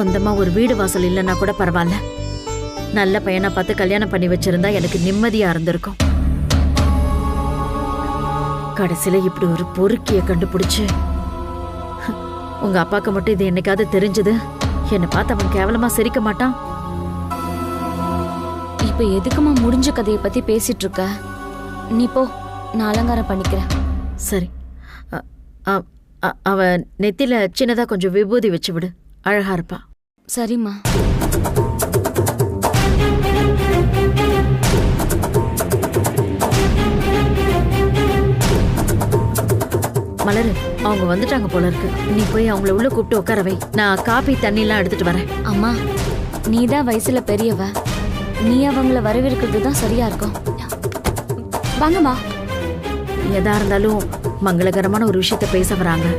சொந்தமா ஒரு வீடு வாசல் இல்லைன்னா கூட பரவாயில்ல, நல்ல பையனா பார்த்து கல்யாணம் பண்ணி வச்சிருந்தா எனக்கு நிம்மதியா இருந்திருக்கும். கடைசியில இப்படி ஒரு பொறுக்கிய கண்டுபிடிச்சு, உங்க அப்பாக்கு மட்டும் இது என்னைக்காவது தெரிஞ்சது என்னை பார்த்து அவன் கேவலமா சிரிக்க மாட்டான். இப்ப எதுக்குமா முடிஞ்ச கதையை பத்தி பேசிட்டு இருக்க? நீ போ, நான் அலங்காரம் பண்ணிக்கிறேன். சரி, அவ நெத்தில சின்னதா கொஞ்சம் விபூதி வச்சு விடு, அழகா இருப்பா. சரிம்மா. மலரு, அவங்க வந்துட்டாங்க போல இருக்கு. நீ போய் அவங்கள உள்ள கூப்பிட்டு உட்கார வை. நான் காபி தண்ணி எல்லாம் எடுத்துட்டு வரேன். அம்மா, நீதான் வயசுல பெரியவ, நீ அவங்கள வரவேற்கிறது தான் சரியா இருக்கும். வாங்கம்மா. எதா இருந்தாலும் மங்களகரமான ஒரு விஷயத்த பேச வராங்க.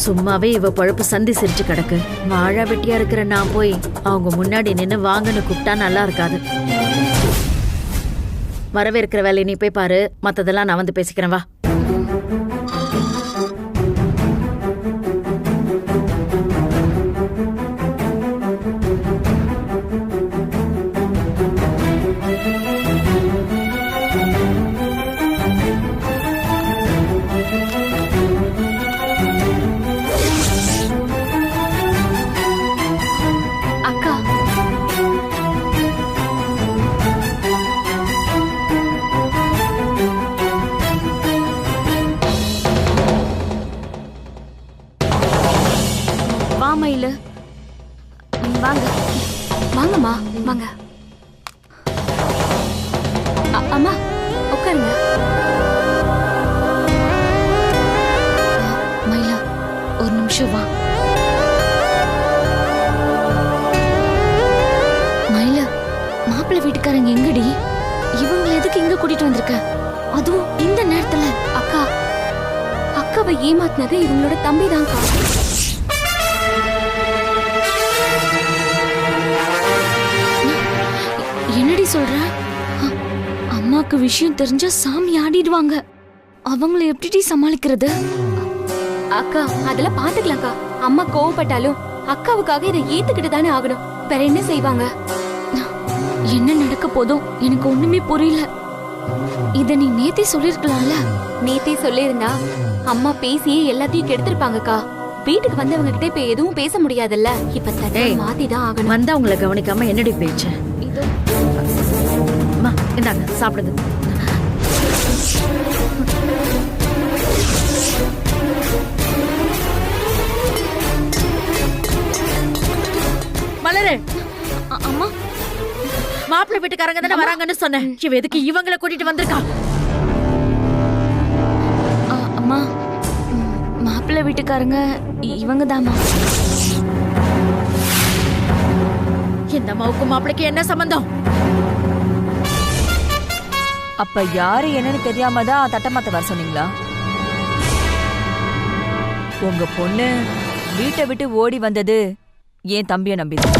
சும்மாவே இவ பழப்பு சந்தி சிரிச்சு கிடக்கு. வாழா வெட்டியா இருக்கிற நான் போய் அவங்க முன்னாடி நின்னு வாங்கன்னு கூப்பிட்டா நல்லா இருக்காது. வரவேற்கிற வேலையை நீ போய் பாரு, மத்ததெல்லாம் நான் வந்து பேசிக்கிறேன். வா. வாங்க வாங்கம்மா, வாங்க. அம்மா உட்காருங்க. மயிலா, ஒரு நிமிஷம் வா. மயிலா, மாப்பிள்ளை வீட்டுக்காரங்க எங்கடி? இவங்களை எதுக்கு இங்க கூட்டிட்டு வந்திருக்க? அதுவும் இந்த நேரத்துல? அக்காவை ஏமாத்தினது இவங்களோட தம்பி தான். என்னடி சொல்ற? அம்மாக்கு விஷயம் தெரிஞ்சா சாமி ஆடிடுவாங்க. அவங்களை எப்படி சமாளிக்கிறது? அக்கா, அதெல்லாம் பாத்துக்கலாம்க்கா. அம்மா கோவப்பட்டாலும் அக்காவுக்காக இதை ஏத்துக்கிட்டு தானே ஆகணும். வேற என்ன செய்வாங்க? என்ன நடக்க போதும் எனக்கு ஒண்ணுமே புரியல. இத நீ நேத்தே சொல்லிருக்கலாம்ல. நேத்தே சொல்லிருந்தா அம்மா பேசியே எல்லாத்தையும் கெடுத்திருப்பாங்கக்கா. வீட்டுக்கு வந்தவங்க கிட்ட இப்ப எதுவும் பேச முடியாதுல்ல. இப்ப தட்டை மாத்திதான் ஆகணும். வந்தா உங்களை கவனிக்காம என்னடி பேச்சு? இந்தாங்க, சாப்பிடுங்க. மலரு, அம்மா, மாப்பிள்ளை வீட்டுக்காரங்க தானே வராங்கன்னு சொன்னேன். இவ எதுக்கு இவங்களை கூட்டிட்டு வந்திருக்கா? அம்மா, மாப்பிள்ளை வீட்டுக்காரங்க இவங்க தாமா. இந்த அம்மாவுக்கு மாப்பிள்ளைக்கு என்ன சம்பந்தம்? அப்ப யாரு என்னன்னு தெரியாம தான் தட்டமாத்த வர சொன்னீங்களா? உங்க பொண்ணு வீட்டை விட்டு ஓடி வந்தது ஏன் தம்பிய நம்பிதான்.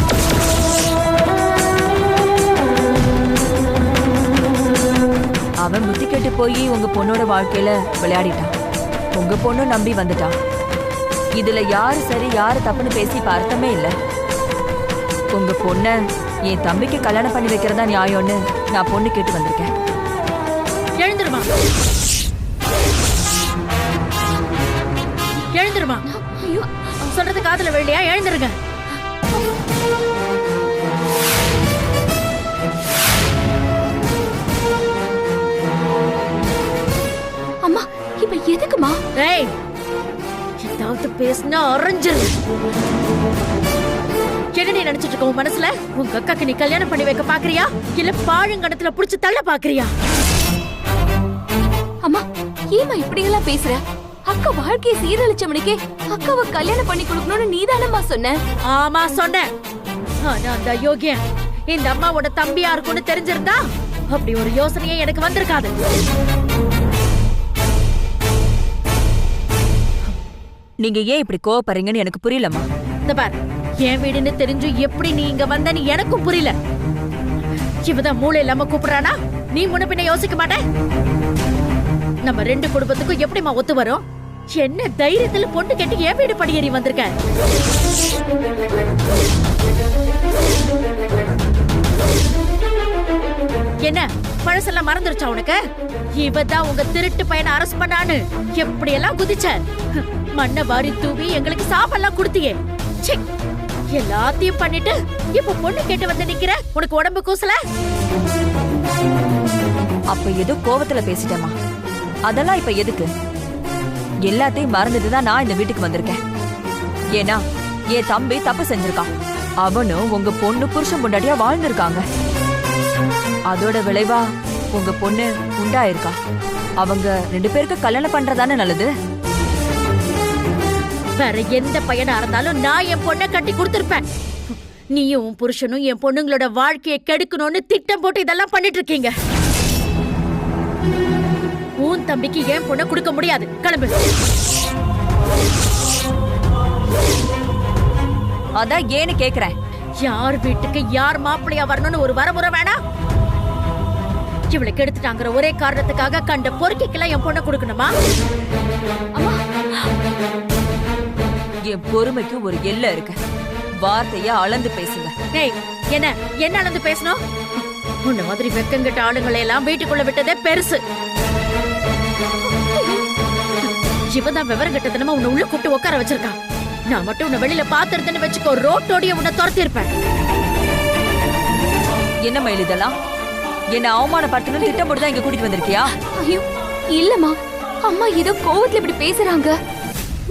அவன் புத்தி கெட்டு போய் உங்க பொண்ணோட வாழ்க்கையில விளையாடிட்டான். உங்க பொண்ணு நம்பி வந்துட்டான். இதுல யாரு சரி யாரு தப்புன்னு பேசி இப்ப அர்த்தமே இல்ல. உங்க பொண்ண என் தம்பிக்கு கல்யாணம் பண்ணி வைக்கிறதா நியாயம்னு நான் பொண்ணு கேட்டு வந்திருக்கேன். எழுந்துருமா, எழுந்துருமா. சொல்றது காதுல விழலையா? எழுந்துருங்க. அம்மா, இப்ப எதுக்குமா? ஏய், ஏதாவது பேசினா அரைஞ்சிரு. என்னடி நினைச்சிட்டு இருக்க உன் மனசுல? உங்க அக்காக்கு நீ கல்யாணம் பண்ணி வைக்க பாக்குறியா, இல்ல பாழுங்கணத்துல புடிச்சு தள்ள பாக்குறியா? அம்மா, ஏமா இப்படி எல்லாம் பேசுற? அக்கா வாழ்க்கையை சீரழிச்சவனுக்கே அக்காவை கல்யாணம் பண்ணி கொடுக்கணும்னு நீதானம்மா சொன்ன. ஆமா சொன்னேன். ஆனா அந்த அயோக்கியன் இந்த அம்மாவோட தம்பியா இருக்கும்னு தெரிஞ்சிருந்தா அப்படி ஒரு யோசனையே எனக்கு வந்திருக்காது. நீங்க ஏன் இப்படி கோவப்படுறீங்கன்னு எனக்கு புரியலம்மா. இந்த பார், என் வீடுன்னு தெரிஞ்சு எப்படி நீ இங்க வந்தன்னு எனக்கும் புரியல. இவதான் மூளை இல்லாம கூப்பிடுறானா? நீ முன்ன பின்ன யோசிக்க மாட்டே? நம்ம ரெண்டு குடும்பத்துக்கும் எப்படிமா ஒத்து வரும்? என்ன தைரியத்துல பொண்ணு கேட்டு என் வீடு படியேறி வந்திருக்க? என்ன பழசெல்லாம் மறந்துருச்சா உனக்கு? இவதான் உங்க திருட்டு பையனை அரெஸ்ட் பண்ணான்னு எப்படி எல்லாம் குதிச்ச? மண்ணை வாரி தூவி எங்களுக்கு சாப்பெல்லாம் கொடுத்தியே. ச்சே, எல்லாத்தையும் பண்ணிட்டு இப்ப பொண்ணு கேட்டு வந்து நிக்கிற. உனக்கு உடம்பு கூசல? அப்ப ஏதோ கோவத்துல பேசிட்டேமா. அதெல்லாம் இப்ப எதுக்கு? எல்லாத்தையும் மறந்துட்டுதான் நான் இந்த வீட்டுக்கு வந்திருக்கேன். ஏன்னா என் தம்பி தப்பு செஞ்சிருக்கான். அவனும் உங்க பொண்ணு புருஷன் பொண்டாட்டியா வாழ்ந்திருக்காங்க. அதோட விளைவா உங்க பொண்ணு உண்டாயிருக்கா. அவங்க 2 பேருக்கு கல்யாணம் பண்றதானே நல்லது. வேற எந்த பையனா இருந்தாலும் நான் என் பொண்ணை கட்டி கொடுத்திருப்பேன். நீயும் உன் புருஷனும் என் பொண்ணுங்களோட வாழ்க்கையை கெடுக்கணும்னு திட்டம் போட்டு இதெல்லாம் பண்ணிட்டு இருக்கீங்க. உன் தம்பிக்கு ஏன் பொண்ணை கொடுக்க முடியாது. கிளம்பு. அதான் ஏன்னு கேக்குறேன். யார் வீட்டுக்கு யார் மாப்பிள்ளையா வரணும்னு ஒரு வரமுறை வேணா? இவளுக்கு எடுத்துட்டாங்கிற ஒரே காரணத்துக்காக கண்ட பொறுக்கிக்கெல்லாம் என் பொண்ணை கொடுக்கணுமா? என் பொறுமைக்கு ஒரு எல்லை இருக்கு. வார்த்தைய அளந்து பேசுங்க. ஏய், என்ன அளந்து பேசணும்? உன்ன மாதிரி வெக்கங்கிட்ட ஆளுங்களை எல்லாம் வீட்டுக்குள்ள விட்டதே பெருசு. இவதான் விவரம் கிட்டத்தனமா உன்னை உள்ள கூட்டு உட்கார வச்சிருக்கான். நான் மட்டும் உன்னை வெளியில பாத்துருந்தேன்னு வச்சுக்கோ, ரோட்டோடைய உன்னை துரத்தி இருப்பேன். என்ன மயில் இதெல்லாம்? என்ன அவமானப்படுத்தணும் திட்டம் போட்டு தான் இங்க கூட்டிட்டு வந்திருக்கியா? ஐயோ இல்லம்மா, அம்மா ஏதோ கோவத்துல இப்படி பேசுறாங்க.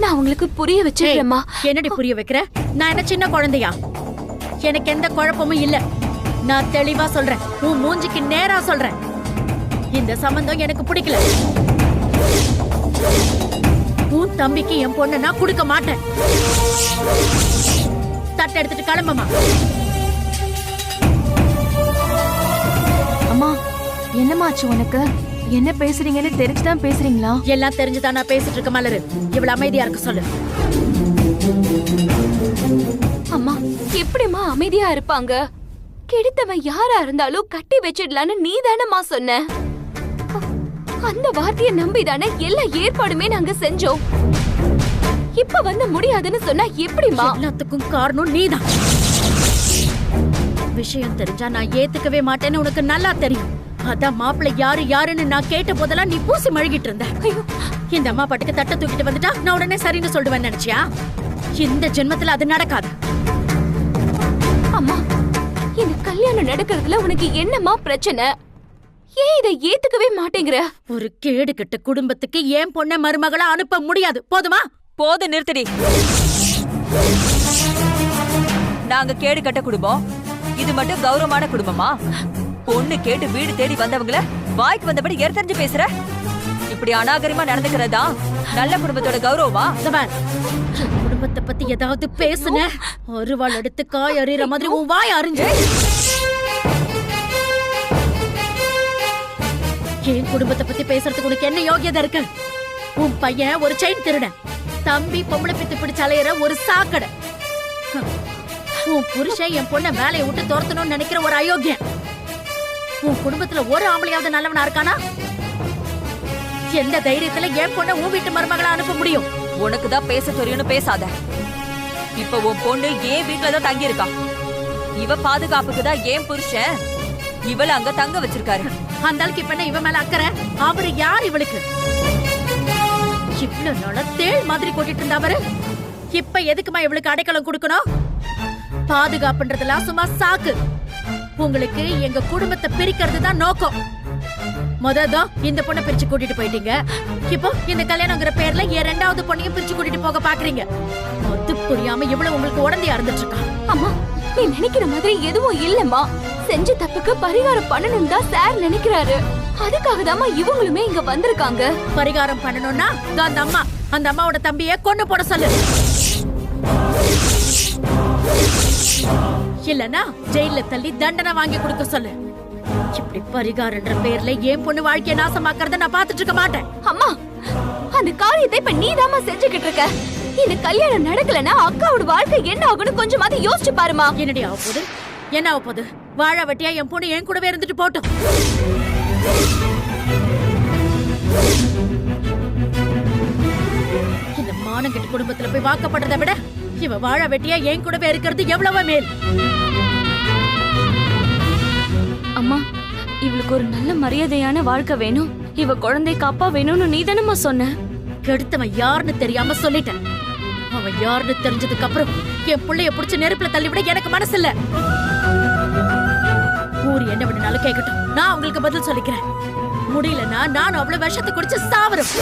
நான் உங்களுக்கு புரிய வச்சிருக்கேம்மா. என்னடி புரிய வைக்கிற? நான் என்ன சின்ன குழந்தையா? எனக்கு எந்த குழப்பமும் இல்ல. நான் தெளிவா சொல்றேன், உன் மூஞ்சிக்கு நேரா சொல்றேன். இந்த சம்பந்தம் எனக்கு பிடிக்கல. உன் தம்பிக்கு என் பொண்ணை நான் கொடுக்க மாட்டேன். தட்டை எடுத்துட்டு கிளம்புமா. அம்மா, என்னமாச்சு உனக்கு? என்ன பேசுறீங்கன்னு தெரிஞ்சுதான் பேசுறீங்களா? எல்லாம் தெரிஞ்சுதான் நான் பேசிட்டு இருக்க. மலரு, இவ்வளவு அமைதியா இருக்க சொல்லு. அம்மா எப்படிம்மா அமைதியா இருப்பாங்க? கெடுத்தவன் யாரா இருந்தாலும் கட்டி வச்சிடலான்னு நீ தானம்மா சொன்ன. அந்த வார்த்தையை நம்பிதானே எல்லா ஏற்பாடுமே நாங்க செஞ்சோம். இப்ப வந்து முடியாதுன்னு சொன்னா எப்படிமா? எல்லாத்துக்கும் காரணம் நீதான். விஷயம் தெரிஞ்சா நான் ஏத்துக்கவே மாட்டேன்னு உனக்கு நல்லா தெரியும். அதான் மாப்பிள்ளை யாருன்னு நான் கேட்ட போதெல்லாம் நீ பூசி மழுகிட்டு இருந்த. இந்த அம்மா பாட்டுக்கு தட்டை தூக்கிட்டு வந்துட்டா நான் உடனே சரின்னு சொல்லுவேன் நினைச்சியா? இந்த ஜென்மத்துல அது நடக்காது. அம்மா, இந்த கல்யாணம் நடக்கிறதுல உனக்கு என்னம்மா பிரச்சனை? ஏன் இதை ஏத்துக்கவே மாட்டேங்கிற? ஒரு கேடு கெட்ட குடும்பத்துக்கு ஏன் பொண்ண மருமகளா அனுப்ப முடியாது. போதுமா? போது, நிறுத்தடி. நாங்க கேடு கட்ட குடும்பம், இது மட்டும் கௌரவமான குடும்பமா? பொண்ணு கேட்டு வீடு தேடி வந்தவங்கள வாய்க்கு வந்தபடி எரித்தறிஞ்சு பேசுற? இப்படி அநாகரிகமா நடந்துக்கிறதா நல்ல குடும்பத்தோட கௌரவமா? குடும்பத்தை பத்தி ஏதாவது பேசுன ஒரு வாள் எடுத்து காய் அறிற மாதிரி உன் வாய் அறிஞ்சு. என் குடும்பத்தை பத்தி பேசுறதுக்கு உனக்கு என்ன யோகியதை இருக்கு? உன் பையன் ஒரு செயின் திருடன், தம்பி பொம்பளை பித்து பிடிச்சு அலையிற ஒரு சாக்கடை, உன் புருஷன் என் பொண்ணை வேலையை விட்டு துரத்தணும்னு நினைக்கிற ஒரு அயோக்கியன். உன் குடும்பத்துல ஒரு ஆம்பளையாவது நல்லவனா இருக்கானா? எந்த தைரியத்துல என் பொண்ணை உன் வீட்டு மருமகளா அனுப்ப முடியும்? உனக்குதான் பேச தெரியும்னு பேசாத. இப்ப உன் பொண்ணு ஏன் வீட்டுலதான் தங்கி இருக்கா. இவ பாதுகாப்புக்குதான் ஏன் புருஷன் இவள அங்க தங்க வச்சிருக்காரு. அந்த ஆளுக்கு இப்ப என்ன இவ மேல அக்கறை? அவரு யார் இவளுக்கு? இவ்வளவு நாளா தேள் மாதிரி கொட்டிட்டு இருந்தா அவரு. இப்ப எதுக்குமா இவளுக்கு அடைக்கலம் கொடுக்கணும்? பாதுகாப்புன்றதெல்லாம் சும்மா சாக்கு. உங்களுக்கு எங்க குடும்பத்தை பிரிக்கிறது தான் நோக்கம். முதல்தான் இந்த பொண்ணை பிரிச்சு கூட்டிட்டு போயிட்டீங்க. இப்போ இந்த கல்யாணங்கிற பேர்ல என் 2வது பொண்ணையும் பிரிச்சு கூட்டிட்டு போக பாக்குறீங்க. அது புரியாம இவ்வளவு உங்களுக்கு உடந்தையா இருந்துட்டு இருக்கா. அம்மா, நீ நினைக்கிற மாதிரி எதுவும் இல்லம்மா. செஞ்ச தப்புக்கு பரிகாரம் பண்ணணும் தான் சார் நினைக்கிறாரு. அதுக்காக தாமா இவங்களுமே இங்க வந்திருக்காங்க. பரிகாரம் பண்ணணும்னா அந்த அம்மாவோட தம்பியை கொண்டு போட சொல்லு. இல்லனா ஜெயில தள்ளி தண்டனை வாங்கி கொடுக்க சொல்லு. இப்படி பரிகாரன்ற பேர்ல ஏன் பொண்ணு வாழ்க்கைய நாசமாக்கறத நான் பாத்துட்டு இருக்க மாட்டேன். அம்மா, அந்த காரியத்தை இப்ப நீதாம்மா செஞ்சுக்கிட்டு இருக்க. இந்த கல்யாணம் நடக்கலன்னா அக்காவோட வாழ்க்கை என்ன ஆகும்னு கொஞ்சமாவது யோசிச்சு பாருமா. என்னடி ஆக போகுது? என்ன ஆக போகுது? வாழ வெட்டியா என் பொண்ணு என் கூடவே இருந்துட்டு போட்டோம். மானங்கெட்ட குடும்பத்துல போய் வாக்கப்படுறதை விட இவ வாழ வெட்டியா என் கூடவே இருக்கிறது எவ்வளவோ மேல். அம்மா, இவளுக்கு ஒரு நல்ல மரியாதையான வாழ்க்கை வேணும், இவ குழந்தைக்கு அப்பா வேணும்னு நீ தானம்மா சொன்ன. கெடுத்தவன் யாருன்னு தெரியாம சொல்லிட்டேன். அவன் யாருன்னு தெரிஞ்சதுக்கு அப்புறம் என் பிள்ளைய புடிச்சு நெருப்புல தள்ளிவிட எனக்கு மனசு இல்ல. ஊர் என்ன வேணும்னாலும் கேட்கட்டும், நான் உங்களுக்கு பதில் சொல்லிக்கிறேன். முடியலன்னா நான் அவ்வளவு விஷத்தை குடிச்சு சாவரும்.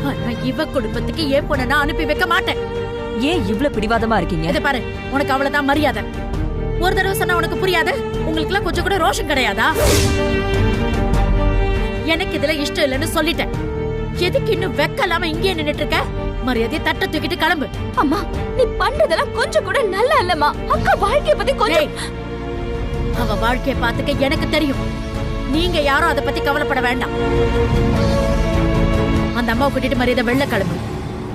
ஆனா இவ குடும்பத்துக்கு ஏன் பொண்ண நான் அனுப்பி வைக்க மாட்டேன். ஏன் இவ்ளோ பிடிவாதமா இருக்கீங்க? இதை பாரு, உனக்கு அவ்வளவுதான் மரியாதை. ஒரு தடவை சொன்னா உனக்கு புரியாது? உங்களுக்கு எல்லாம் கொஞ்சம் கூட ரோஷம் கிடையாதா? எனக்கு இதுல இஷ்டம் இல்லைன்னு சொல்லிட்டேன். எதுக்கு இன்னும் வெக்கலாம இங்கே நின்னுட்டு இருக்க? மரியாதையை தட்ட தூக்கிட்டு கிளம்பு. அம்மா, நீ பண்றதெல்லாம் கொஞ்சம் கூட நல்லா இல்லம்மா. அக்கா வாழ்க்கைய பத்தி கொஞ்சம். அவ வாழ்க்கைய பாத்துக்க எனக்கு தெரியும். நீங்க யாரும் அதை பத்தி கவலைப்பட வேண்டாம். அந்த அம்மாவை கூட்டிட்டு மரியாதை வெள்ள கிளம்பு.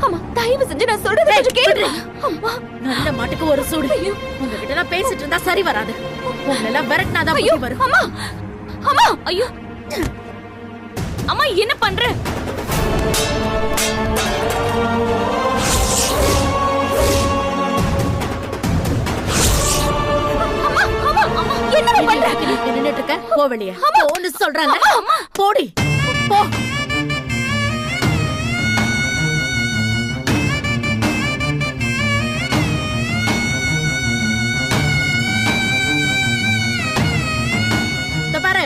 அம்மா, தயவு செஞ்சு நான் சொல்றதை கொஞ்சம் கேளு. அம்மா, நல்ல மாட்டுக்கு ஒரு சூடு. உங்ககிட்ட எல்லாம் பேசிட்டு இருந்தா சரி வராது. உங்களை எல்லாம் விரட்டினாதான் ஐயோ புத்தி வரும். அம்மா, அம்மா, ஐயோ அம்மா, என்ன பண்ற? என்ன பண்ற? நின்னுட்டு இருக்க, போ வெளியே. போன்னு சொல்றாங்க. போடி, போ. பாரு,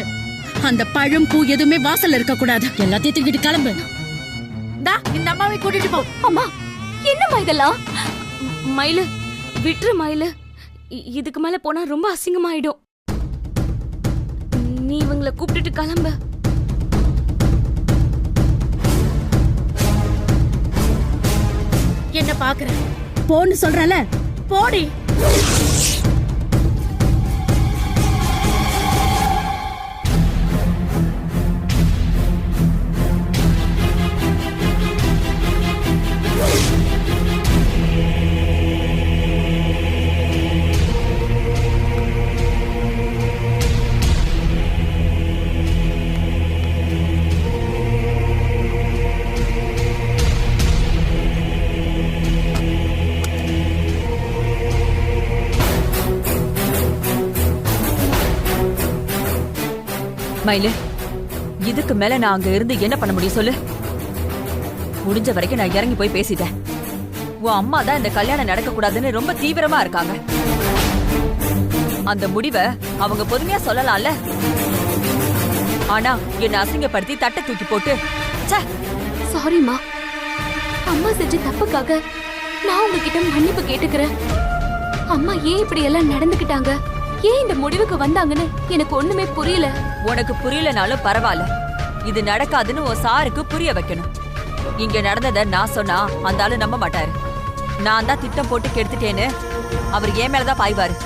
அந்த பழம் பூ எதுவுமே வாசல்ல இருக்க கூடாது. எல்லாத்தையும் தூக்கிட்டு கிளம்பு. இந்த அம்மாவை கூட்டிட்டு போ. அம்மா, என்னம்மா இதெல்லாம்? மயிலு, விட்டுரு மயிலு. இதுக்கு மேல போனா ரொம்ப அசிங்கமாயிடும். நீ இவங்களை கூப்பிட்டுட்டு கிளம்ப. என்ன பாக்குற? போன்னு சொல்றல, போடி. மயிலு, இதுக்கு மேல நான் அங்க இருந்து என்ன பண்ண முடியும் சொல்லு? முடிஞ்ச வரைக்கும் நான் இறங்கி போய் பேசிட்டேன். உன் அம்மா தான் இந்த கல்யாணம் நடக்க கூடாதுன்னு ரொம்ப தீவிரமா இருக்காங்க. அந்த முடிவை அவங்க பொறுமையா சொல்லலாம்ல. ஆனா என்ன அசிங்கப்படுத்தி தட்டை தூக்கி போட்டு, சாரிம்மா, அம்மா செஞ்ச தப்புக்காக நான் உங்ககிட்ட மன்னிப்பு கேட்டுக்கிறேன். அம்மா ஏன் இப்படி எல்லாம் நடந்துக்கிட்டாங்க, ஏன் இந்த முடிவுக்கு வந்தாங்கன்னு எனக்கு ஒண்ணுமே புரியல. உனக்கு புரியலனாலும் பரவாயில்ல, இது நடக்காதுன்னு உன் சாருக்கு புரிய வைக்கணும். இங்க நடந்ததை நான் சொன்னா அந்த ஆளு நம்ப மாட்டாரு. நான் தான் திட்டம் போட்டு கெடுத்துட்டேன்னு அவர் என் மேலதான் பாய்வாரு.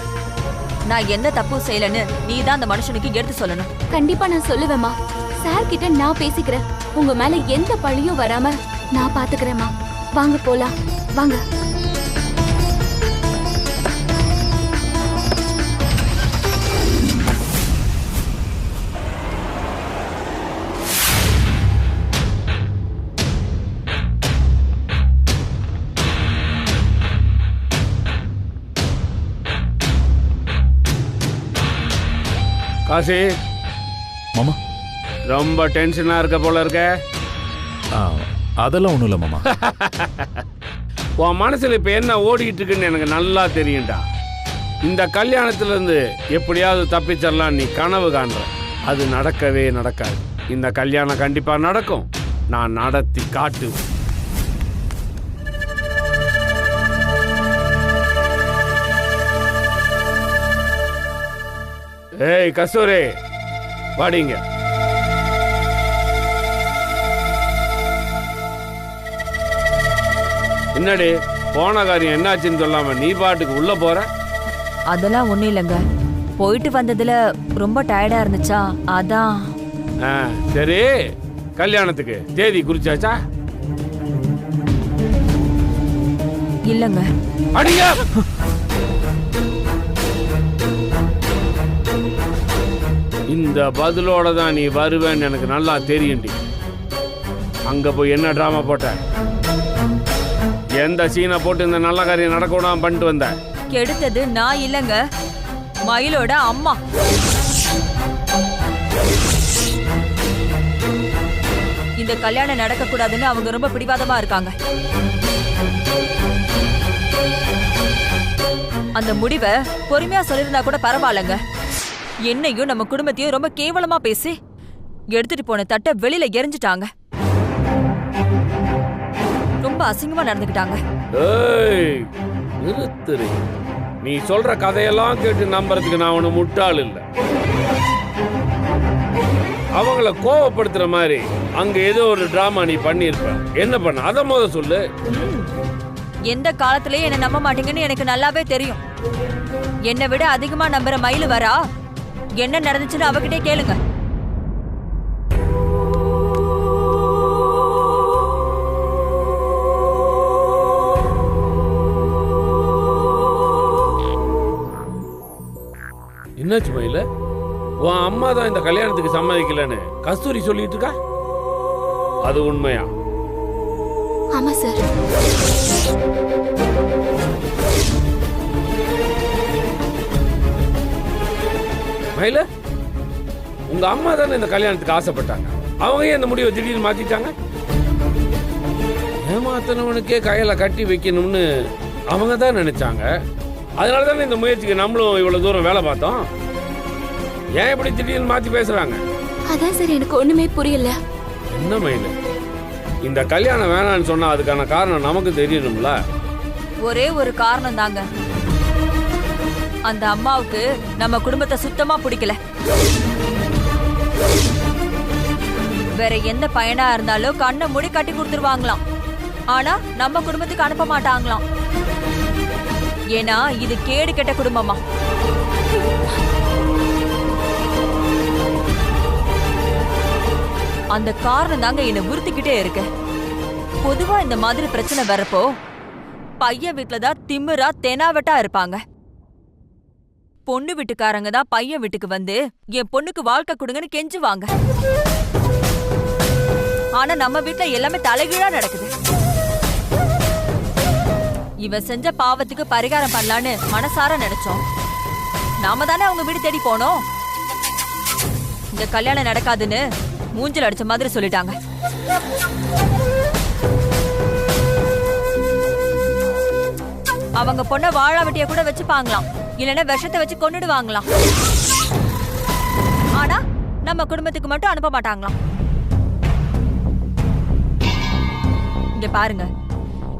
நான் எந்த தப்பும் செய்யலன்னு நீ தான் அந்த மனுஷனுக்கு எடுத்து சொல்லணும். கண்டிப்பா நான் சொல்லுவேம்மா. சார் கிட்ட நான் பேசிக்கிறேன். உங்க மேல எந்த பழியும் வராம நான் பாத்துக்கிறேம்மா. வாங்க போலாம், வாங்க. காசி மாமா, ரொம்ப டென்ஷனா இருக்க போல இருக்க. அதெல்லாம் ஒண்ணும் இல்ல மாமா. உன் மனசுல இப்ப என்ன ஓடிட்டு இருக்குன்னு எனக்கு நல்லா தெரியும்டா. இந்த கல்யாணத்துல இருந்து எப்படியாவது தப்பிச்சிடலாம் நீ கனவு காண்ற. அது நடக்கவே நடக்காது. இந்த கல்யாணம் கண்டிப்பா நடக்கும். நான் நடத்தி காட்டு. ஏய் கஸ்தூரி, வாடிங்க. என்னடி போன காரியம் என்னாச்சுன்னு சொல்லாம நீ பாட்டுக்கு உள்ள போற? அதெல்லாம் ஒண்ணும் இல்லைங்க. போயிட்டு வந்ததுல ரொம்ப டயர்டா இருந்துச்சா, அதான். சரி, கல்யாணத்துக்கு தேதி குறிச்சாச்சா? இல்லங்க. அடிங்க. இந்த பதிலோட தான் நீ வருவேன்னு எனக்கு நல்லா தெரியும்டி. அங்க போய் என்ன டிராமா போட்ட? எந்த சீனை போட்டு இந்த நல்ல காரியம் நடக்கூடாம பண்ணிட்டு வந்த? கெடுத்தது நான் இல்லைங்க, மயிலோட அம்மா. இந்த கல்யாணம் நடக்க கூடாதுன்னு அவங்க ரொம்ப பிடிவாதமா இருக்காங்க. அந்த முடிவை பொறுமையா சொல்லிருந்தா கூட பரவாயில்லங்க. என்னையும் நம்ம குடும்பத்தையும் ரொம்ப கேவலமா பேசி எடுத்துட்டு போன தட்டை வெளியில எரிஞ்சிட்டாங்க. ரொம்ப அசிங்கமா நடந்துக்கிட்டாங்க. ஏய், நிறுத்துறீ. நீ சொல்ற கதையெல்லாம் கேட்டு நம்புறதுக்கு நான் ஒண்ணு முட்டாள் இல்லை. அவங்கள கோவப்படுத்துற மாதிரி அங்க ஏதோ ஒரு டிராமா நீ பண்ணிருப்ப. என்ன பண்ண அத முத சொல்லு. எந்த காலத்திலயும் என்ன நம்ப மாட்டீங்கன்னு எனக்கு நல்லாவே தெரியும். என்னை விட அதிகமா நம்புற மயிலு வரா. என்ன நடந்துச்சுன்னு அவகிட்டே கேளுங்க. என்னாச்சு மயில? உன் அம்மா தான் இந்த கல்யாணத்துக்கு சம்மதிக்கலன்னு கஸ்தூரி சொல்லிட்டு இருக்கா. அது உண்மையா? ஆமா சார். மயில, உங்க அம்மா தானே இந்த கல்யாணத்துக்கு ஆசைப்பட்டாங்க. அவங்க ஏன் இந்த முடிவை திடீர்னு மாத்திட்டாங்க? ஏமாத்தனவனுக்கே கையில கட்டி வைக்கணும்னு அவங்க தான் நினைச்சாங்க. அதனால தானே இந்த முயற்சிக்கு நம்மளும் இவ்வளவு தூரம் வேலை பார்த்தோம். ஏன் இப்படி திடீர்னு மாத்தி பேசுறாங்க? அதான் சார் எனக்கு ஒண்ணுமே புரியல. என்ன மயில, இந்த கல்யாணம் வேணான்னு சொன்னா அதுக்கான காரணம் நமக்கு தெரியணும்ல. ஒரே ஒரு காரணம் தாங்க. அந்த அம்மாவுக்கு நம்ம குடும்பத்தை சுத்தமா பிடிக்கல. வேற எந்த பையனா இருந்தாலும் கண்ணை மூடி கட்டி கொடுத்துருவாங்களாம். ஆனா நம்ம குடும்பத்துக்கு அனுப்ப மாட்டாங்களாம். ஏன்னா இது கேடு கெட்ட குடும்பமா. அந்த காரணம் தாங்க என்ன உறுத்திக்கிட்டே இருக்கு. பொதுவா இந்த மாதிரி பிரச்சனை வரப்போ பையன் வீட்டுலதான் திமிரா தெனாவட்டா இருப்பாங்க. பொண்ணு வீட்டுக்காரங்க தான் பையன் வீட்டுக்கு வந்து என் பொண்ணுக்கு வாழ்க்கை கொடுங்கன்னு கெஞ்சுவாங்க. ஆனா நம்ம வீட்டுல எல்லாமே தலைகீழா நடக்குது. இவன் செஞ்ச பாவத்துக்கு பரிகாரம் பண்ணலான்னு மனசார நினைச்சோம். நாம தானே அவங்க வீடு தேடி போனோம். இந்த கல்யாணம் நடக்காதுன்னு மூஞ்சில் அடிச்ச மாதிரி சொல்லிட்டாங்க. அவங்க பொண்ண வாழாவட்டிய கூட வச்சுப்பாங்களாம், இல்லைன்னா விஷத்தை வச்சு கொன்னுடுவாங்களாம். ஆனா நம்ம குடும்பத்துக்கு மட்டும் அனுப்ப மாட்டாங்களாம். இங்க பாருங்க,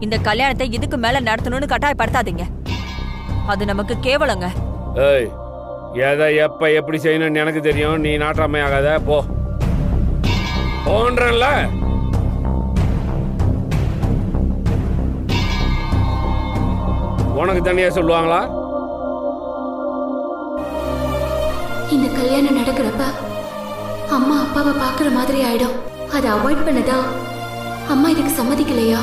இந்த கல்யாணத்தை இதுக்கு மேல நடத்தணும்னு கட்டாயப்படுத்தாதீங்க. அது நமக்கு கேவலங்க. ஏய், எதை எப்ப எப்படி செய்யணும்னு எனக்கு தெரியும். நீ நாட்டாமை ஆகாத போ. போன்றல்ல. உனக்கு தனியா சொல்லுவாங்களா? இந்த கல்யாணம் நடக்கிறப்ப அம்மா அப்பாவை பாக்குற மாதிரி ஆயிடும். அதை அவாய்ட் பண்ணதா அம்மா இதுக்கு சம்மதிக்கலையா?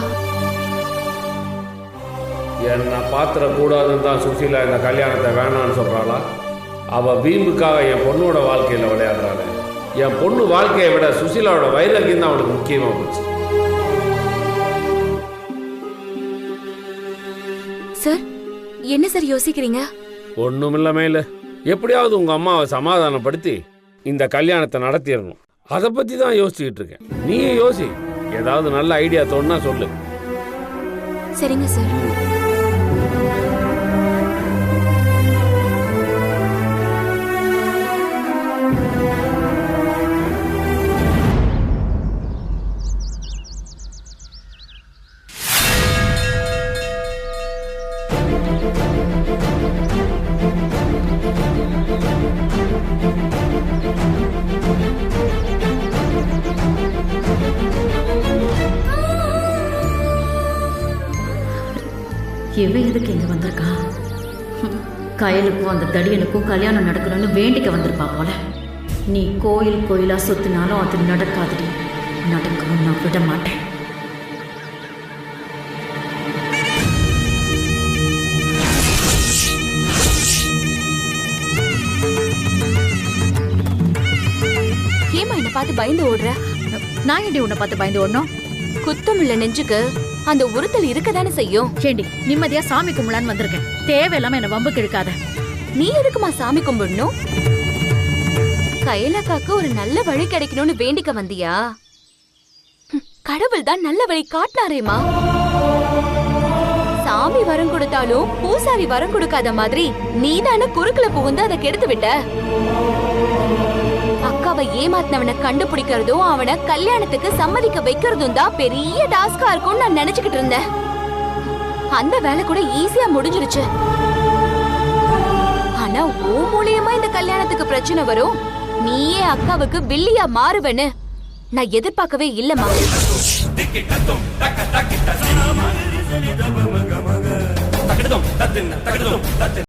என்ன பாத்திர கூடாதுன்னு தான் சுசீலா இந்த கல்யாணத்தை வேணான்னு சொல்றாளா? அவ வீம்புக்காக என் பொண்ணோட வாழ்க்கையில விளையாடுறாள். என் பொண்ணு வாழ்க்கையை விட சுசீலாவோட வைராக்கியம் தான் அவளுக்கு முக்கியமா போச்சு. சார், என்ன சார் யோசிக்கிறீங்க? ஒண்ணுமில்ல மேல, எப்படியாவது உங்க அம்மாவை சமாதானப்படுத்தி இந்த கல்யாணத்தை நடத்திடணும். அதை பத்தி தான் யோசிச்சுக்கிட்டு இருக்கேன். நீயே யோசி, ஏதாவது நல்ல ஐடியா தோணுனா சொல்லு. சரிங்க சார். இவன் எதுக்கு இங்க வந்திருக்கா? கயலுக்கும் அந்த தடியனுக்கும் கல்யாணம் நடக்கணும்னு வேண்டிக்க வந்திருப்பா போல. நீ கோயில் கோயிலா சுத்தினாலும் அது நடக்காதுடி. நடக்கவும் நான் விட மாட்டேன். ஏமா என்ன பார்த்து பயந்து ஓடுற? நான் ஏண்டி உன்னை பார்த்து பயந்து ஓடணும்? குத்தமில்ல நெஞ்சுக்கு அந்த உறுத்தல் இருக்கதானே செய்யும். ஏண்டி நிம்மதியா சாமி கும்பலான்னு வந்திருக்கேன். தேவையில்லாம என்ன வம்புக்கு இழுக்காத. நீ எதுக்குமா சாமி கும்பிடணும்? கைலாக்காக்கு ஒரு நல்ல வழி கிடைக்கணும்னு வேண்டிக்க வந்தியா? கடவுள் தான் நல்ல வழி காட்டினாரேமா. சாமி வரம் கொடுத்தாலும் பூசாரி வரம் கொடுக்காத மாதிரி நீதான குறுக்குல புகுந்து அதை கெடுத்து விட்ட. அக்காவை ஏமாத்தினவனை கண்டுபிடிக்கிறதும் அவனை கல்யாணத்துக்கு சம்மதிக்க வைக்கிறதும் தான் பெரிய டாஸ்கா இருக்கும்னு நான் நினைச்சுக்கிட்டு இருந்தேன். அந்த வேலை கூட ஈஸியா முடிஞ்சிருச்சு. ஆனா ஓ மூலியமா இந்த கல்யாணத்துக்கு பிரச்சனை வரும், நீயே அக்காவுக்கு வில்லியா மாறுவேன்னு நான் எதிர்பார்க்கவே இல்லம்மா.